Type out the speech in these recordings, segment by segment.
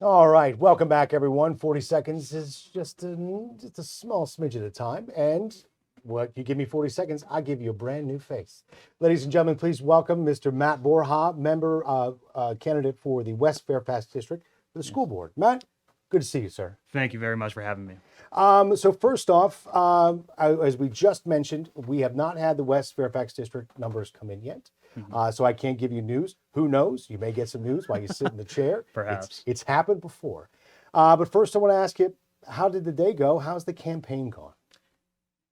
All right, welcome back, everyone. 40 seconds is just a small smidge at a time. And what you give me 40 seconds, I give you a brand new face. Ladies and gentlemen, please welcome Mr. Matt Borja, candidate for the West Fairfax District for the school board. Matt, good to see you, sir. Thank you very much for having me. So first off, as we just mentioned, we have not had the West Fairfax District numbers come in yet. So I can't give you news. Who knows? You may get some news while you sit in the chair. Perhaps. It's happened before. But first, I want to ask you, how did the day go? How's the campaign gone?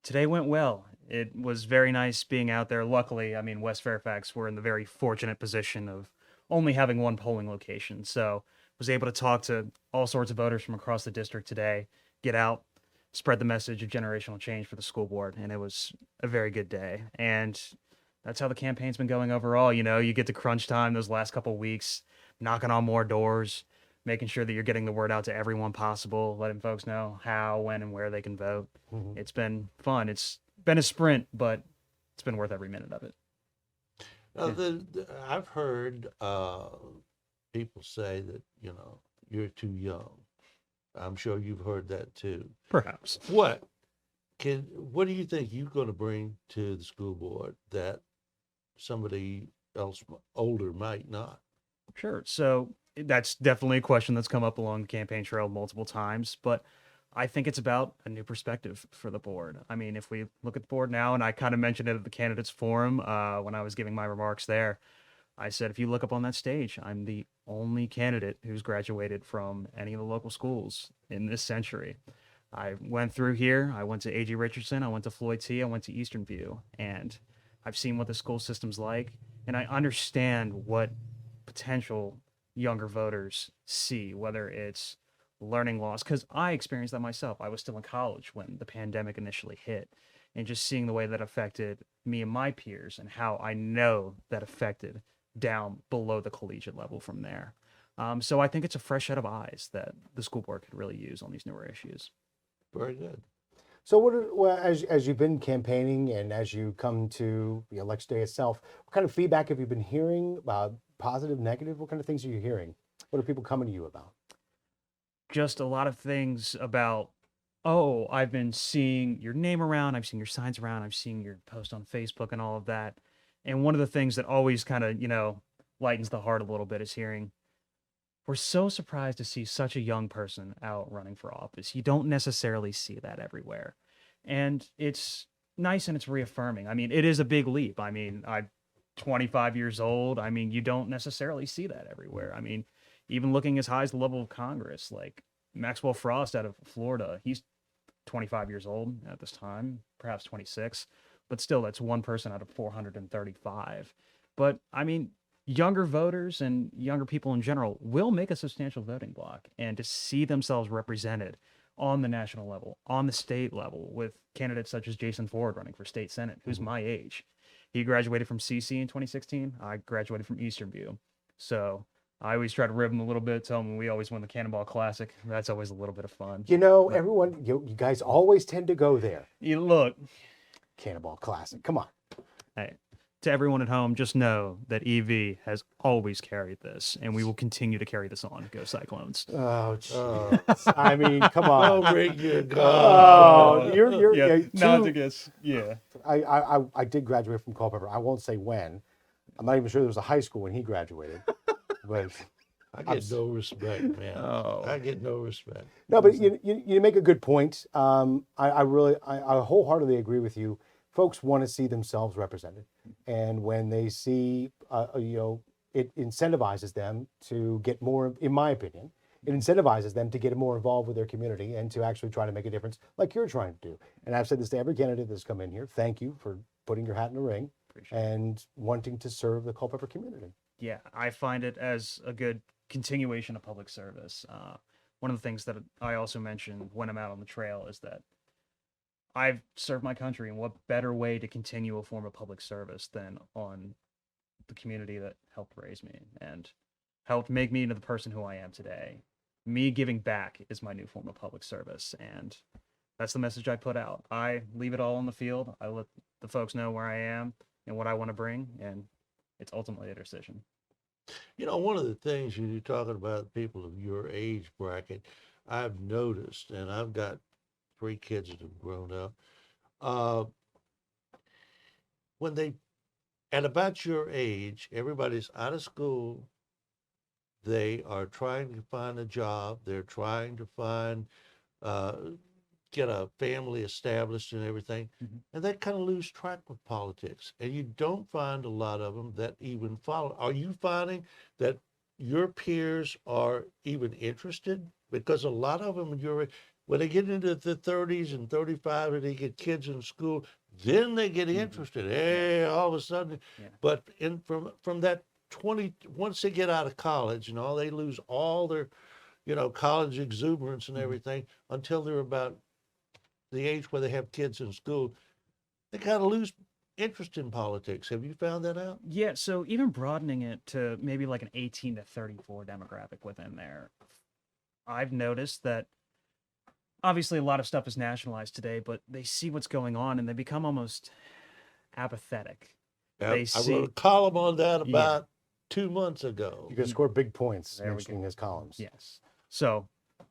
Today went well. It was very nice being out there. Luckily, I mean, West Fairfax, we're in the very fortunate position of only having one polling location. So was able to talk to all sorts of voters from across the district today, get out, spread the message of generational change for the school board. And it was a very good day. And that's how the campaign's been going overall. You know, you get to crunch time those last couple of weeks, knocking on more doors, making sure that you're getting the word out to everyone possible, letting folks know how, when, and where they can vote. It's been fun. It's been a sprint, but it's been worth every minute of it. I've heard people say that you're too young. I'm sure you've heard that too. Perhaps. What do you think you're going to bring to the school board that somebody else older might not? Sure. So that's definitely a question that's come up along the campaign trail multiple times, but I think it's about a new perspective for the board. I mean, if we look at the board now, and I kind of mentioned it at the candidates forum when I was giving my remarks there, I said, if you look up on that stage, I'm the only candidate who's graduated from any of the local schools in this century. I went through here. I went to A.G. Richardson. I went to Floyd T. I went to Eastern View, and I've seen what the school system's like, and I understand what potential younger voters see, whether it's learning loss, because I experienced that myself. I was still in college when the pandemic initially hit, and just seeing the way that affected me and my peers, and how I know that affected down below the collegiate level from there. So I think it's a fresh set of eyes that the school board could really use on these newer issues. Very good. So, as you've been campaigning and as you come to the election day itself, what kind of feedback have you been hearing? Positive, negative? What kind of things are you hearing? What are people coming to you about? Just a lot of things about, oh, I've been seeing your name around, I've seen your signs around, I've seen your post on Facebook and all of that. And one of the things that always kind of, lightens the heart a little bit is hearing, we're so surprised to see such a young person out running for office. You don't necessarily see that everywhere. And it's nice and it's reaffirming. I mean, it is a big leap. I mean, I'm 25 years old. I mean, you don't necessarily see that everywhere. I mean, even looking as high as the level of Congress, like Maxwell Frost out of Florida, he's 25 years old at this time, perhaps 26, but still, that's one person out of 435. But I mean, younger voters and younger people in general will make a substantial voting bloc, and to see themselves represented on the national level, on the state level, with candidates such as Jason Ford running for state senate, who's my age. He graduated from CC in 2016. I graduated from Eastern View. So I always try to rib him a little bit, tell him we always win the Cannonball Classic. That's always a little bit of fun. But Everyone, you guys always tend to go there. you look, Cannonball Classic. Come on. hey, to everyone at home, just know that EV has always carried this, and we will continue to carry this on. Go Cyclones. Oh, jeez. I mean, come on. Oh, bring your Oh, God. you're not too. to guess. Yeah. I did graduate from Culpeper. I won't say when. I'm not even sure there was a high school when he graduated. But I get no respect, man. Oh. I get no respect. no, but you make a good point. I wholeheartedly agree with you. Folks want to see themselves represented, and when they see, it incentivizes them to get more. In my opinion, it incentivizes them to get more involved with their community and to actually try to make a difference, like you're trying to do. And I've said this to every candidate that's come in here. Thank you for putting your hat in the ring Appreciate it. and wanting to serve the Culpeper community. Yeah, I find it as a good continuation of public service. One of the things that I also mention when I'm out on the trail is that I've served my country, and what better way to continue a form of public service than on the community that helped raise me and helped make me into the person who I am today. Me giving back is my new form of public service, and that's the message I put out. I leave it all on the field. I let the folks know where I am and what I want to bring, and it's ultimately a decision. You know, one of the things you're talking about people of your age bracket, I've noticed, and I've got 3 kids that have grown up. Uh, when they at about your age, everybody's out of school. They are trying to find a job. They're trying to find uh, get a family established and everything, Mhm. and they kind of lose track with politics. And you don't find a lot of them that even follow. Are you finding that your peers are even interested? Because a lot of them, when they get into the 30s and 35, and they get kids in school, then they get interested. Hey, all of a sudden, Yeah. but from that 20, once they get out of college and all, they lose all their, college exuberance and Mhm. everything until they're about the age where they have kids in school. They kind of lose interest in politics. Have you found that out? Yeah, so even broadening it to maybe like an 18 to 34 demographic within there, I've noticed that obviously a lot of stuff is nationalized today, but they see what's going on and they become almost apathetic. They I wrote a see, column on that yeah, about 2 months ago. You can score big points there we mentioning go. his columns. Yes. So,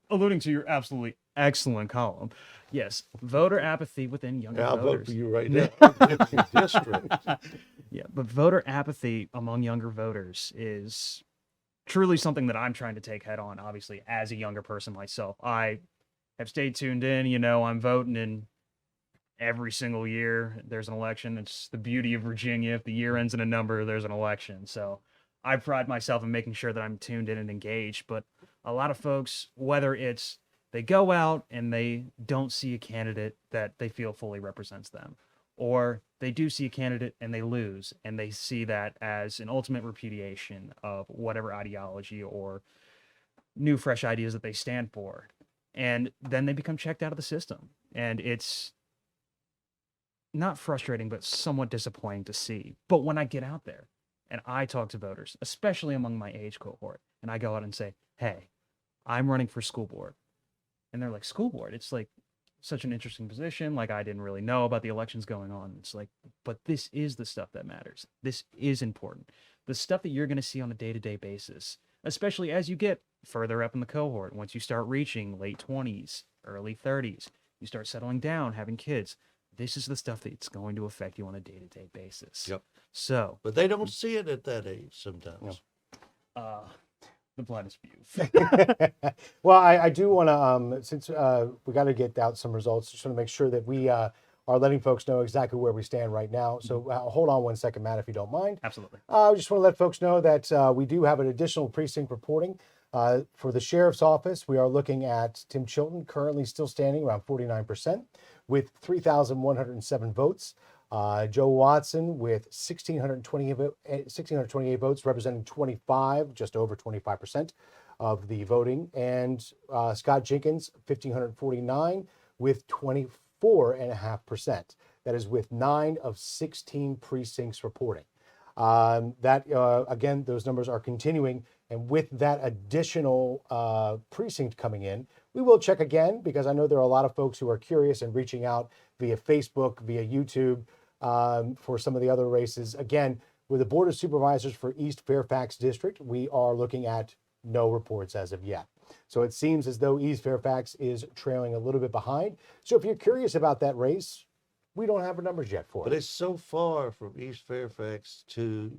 alluding to your absolutely excellent column, yes, voter apathy within younger Yeah, I'll vote for voters. you right now. It's your district. Yeah, but voter apathy among younger voters is truly something that I'm trying to take head on, obviously, as a younger person myself. I have stayed tuned in, I'm voting in every single year. There's an election. It's the beauty of Virginia. If the year ends in a number, there's an election. So I pride myself in making sure that I'm tuned in and engaged. But a lot of folks, whether it's they go out and they don't see a candidate that they feel fully represents them, or they do see a candidate and they lose, and they see that as an ultimate repudiation of whatever ideology or new, fresh ideas that they stand for. And then they become checked out of the system. And it's not frustrating, but somewhat disappointing to see. But when I get out there and I talk to voters, especially among my age cohort, and I go out and say, hey, I'm running for school board. And they're like, school board? It's like such an interesting position. Like, I didn't really know about the elections going on. It's like, but this is the stuff that matters. This is important. The stuff that you're going to see on a day to day basis, especially as you get further up in the cohort, once you start reaching late 20s, early 30s, you start settling down, having kids. This is the stuff that's going to affect you on a day to day basis. Yep. So, But they don't see it at that age sometimes. uh, the blindness view. Well, I do want to, since we got to get out some results, just want to make sure that we are letting folks know exactly where we stand right now. So hold on one second, Matt, if you don't mind. Absolutely. I just want to let folks know that we do have an additional precinct reporting. For the sheriff's office, we are looking at Tim Chilton, currently still standing around 49% with 3,107 votes. Joe Watson with 1,628 votes, representing 25, just over 25% of the voting. And Scott Jenkins, 1,549 with 24.5%. That is with 9 of 16 precincts reporting. Again, those numbers are continuing. And with that additional precinct coming in, we will check again, because I know there are a lot of folks who are curious and reaching out via Facebook, via YouTube, for some of the other races. Again, with the Board of Supervisors for East Fairfax District, we are looking at no reports as of yet. So it seems as though East Fairfax is trailing a little bit behind. So if you're curious about that race, we don't have the numbers yet for But it. it's so far from East Fairfax to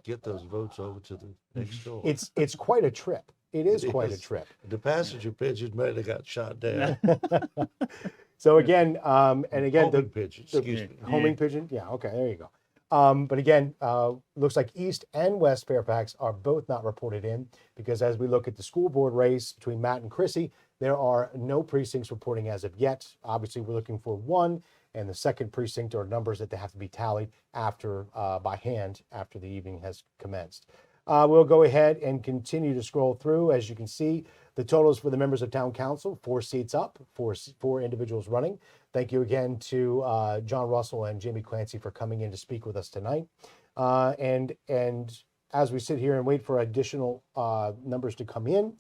get those votes over to the next door. It's quite a trip. It is quite a is. trip. The passenger pigeon might have got shot down. So again, and again, Homing pigeons, excuse me. homing pigeon. Yeah, okay, there you go. But again, looks like East and West Fairfax are both not reported in, because as we look at the school board race between Matt and Chrissy, there are no precincts reporting as of yet. Obviously, we're looking for one, and the second precinct are numbers that they have to be tallied after by hand after the evening has commenced. We'll go ahead and continue to scroll through. As you can see, the totals for the members of town council: 4 seats up, four individuals running. Thank you again to John Russell and Jamie Clancy for coming in to speak with us tonight. And as we sit here and wait for additional numbers to come in,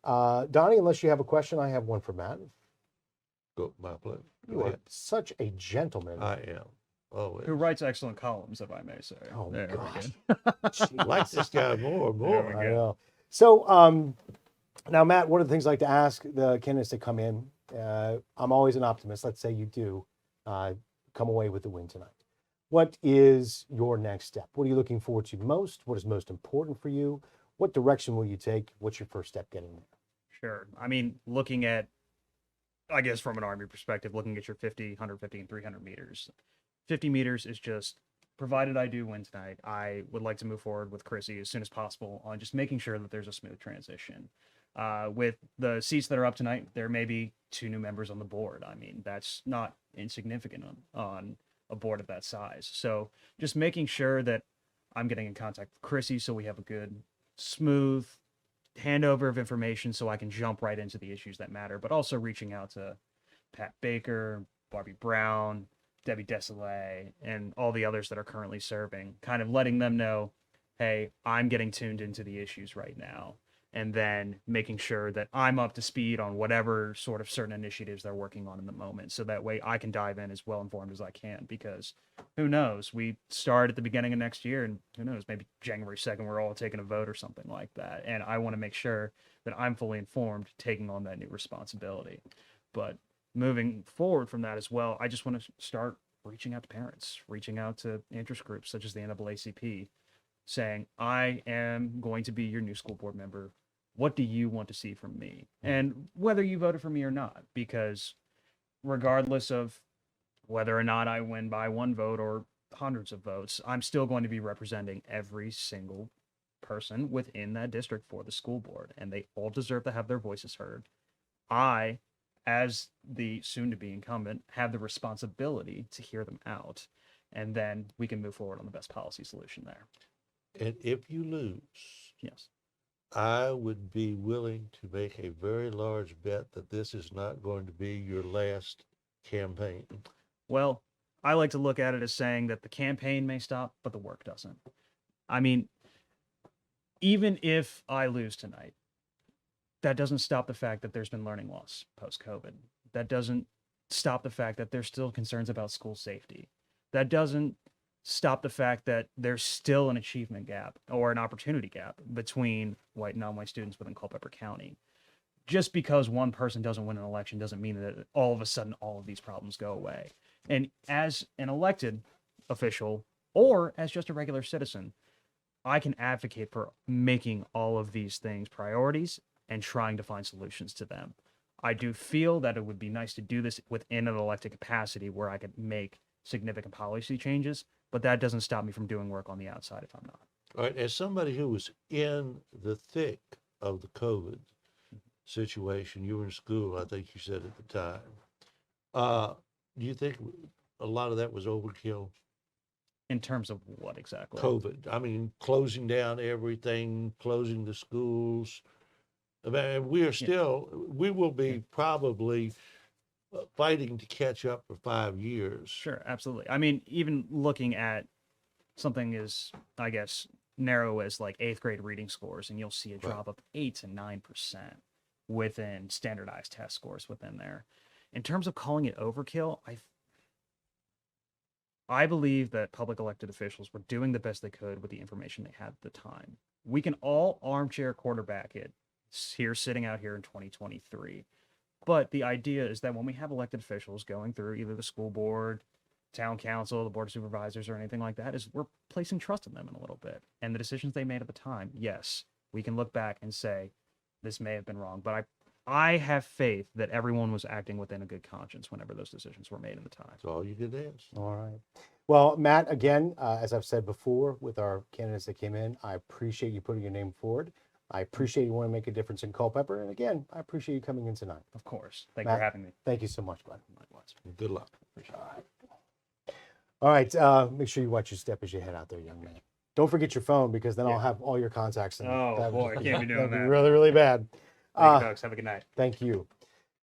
Donnie, unless you have a question, I have one for Matt. Go, my pleasure. Go You are ahead. such a gentleman. I am. Always. Who writes excellent columns, if I may say. Oh, There we gosh. go. Like this guy more and There we more. I go. know. So now, Matt, one of the things I like to ask the candidates to come in, I'm always an optimist. Let's say you do come away with the win tonight. What is your next step? What are you looking forward to most? What is most important for you? What direction will you take? What's your first step getting there? Sure. I mean, looking at, I guess from an Army perspective, looking at your 50, 150, and 300 meters. 50 meters is just, provided I do win tonight, I would like to move forward with Chrissy as soon as possible on just making sure that there's a smooth transition. With the seats that are up tonight, there may be 2 new members on the board. I mean, that's not insignificant on a board of that size. So just making sure that I'm getting in contact with Chrissy so we have a good, smooth handover of information so I can jump right into the issues that matter, but also reaching out to Pat Baker, Barbie Brown, Debbie Desolé, and all the others that are currently serving, kind of letting them know, hey, I'm getting tuned into the issues right now. And then making sure that I'm up to speed on whatever sort of certain initiatives they're working on in the moment. So that way I can dive in as well informed as I can, because who knows, we start at the beginning of next year and who knows, maybe January 2nd, we're all taking a vote or something like that. And I want to make sure that I'm fully informed taking on that new responsibility. But moving forward from that as well, I just want to start reaching out to parents, reaching out to interest groups such as the NAACP, saying, I am going to be your new school board member. What do you want to see from me? And whether you voted for me or not, because regardless of whether or not I win by 1 vote or hundreds of votes, I'm still going to be representing every single person within that district for the school board, and they all deserve to have their voices heard. I, as the soon to be incumbent, have the responsibility to hear them out, and then we can move forward on the best policy solution there. And if you lose, Yes. I would be willing to make a very large bet that this is not going to be your last campaign. Well, I like to look at it as saying that the campaign may stop, but the work doesn't. I mean, even if I lose tonight, that doesn't stop the fact that there's been learning loss post-COVID. That doesn't stop the fact that there's still concerns about school safety. That doesn't stop the fact that there's still an achievement gap or an opportunity gap between white and non-white students within Culpeper County. Just because one person doesn't win an election doesn't mean that all of a sudden all of these problems go away. And as an elected official or as just a regular citizen, I can advocate for making all of these things priorities and trying to find solutions to them. I do feel that it would be nice to do this within an elected capacity where I could make significant policy changes, but that doesn't stop me from doing work on the outside if I'm not. All right, as somebody who was in the thick of the COVID situation, you were in school, I think you said at the time. Do you think a lot of that was overkill? In terms of what exactly? COVID. I mean, closing down everything, closing the schools. I mean, we will be probably fighting to catch up for 5 years. Sure, absolutely. I mean, even looking at something as, I guess, narrow as like 8th grade reading scores, and you'll see a drop of 8 to 9% within standardized test scores within there. In terms of calling it overkill, I believe that public elected officials were doing the best they could with the information they had at the time. We can all armchair quarterback it here, sitting out here in 2023. But the idea is that when we have elected officials going through either the school board, town council, the board of supervisors, or anything like that, is we're placing trust in them in a little bit. And the decisions they made at the time, yes, we can look back and say, this may have been wrong. But I have faith that everyone was acting within a good conscience whenever those decisions were made at the time. That's all you could ask. All right. Well, Matt, again, as I've said before with our candidates that came in, I appreciate you putting your name forward. I appreciate you want to make a difference in Culpeper. And again, I appreciate you coming in tonight. Of course. Thank you Matt, for having me. Thank you so much, bud. Likewise. Good luck. All right. Make sure you watch your step as you head out there, young man. Don't forget your phone, because then I'll have all your contacts. And Oh, boy, I can't be doing that'd be that. really, really bad. Thank you, folks. Have a good night. Thank you.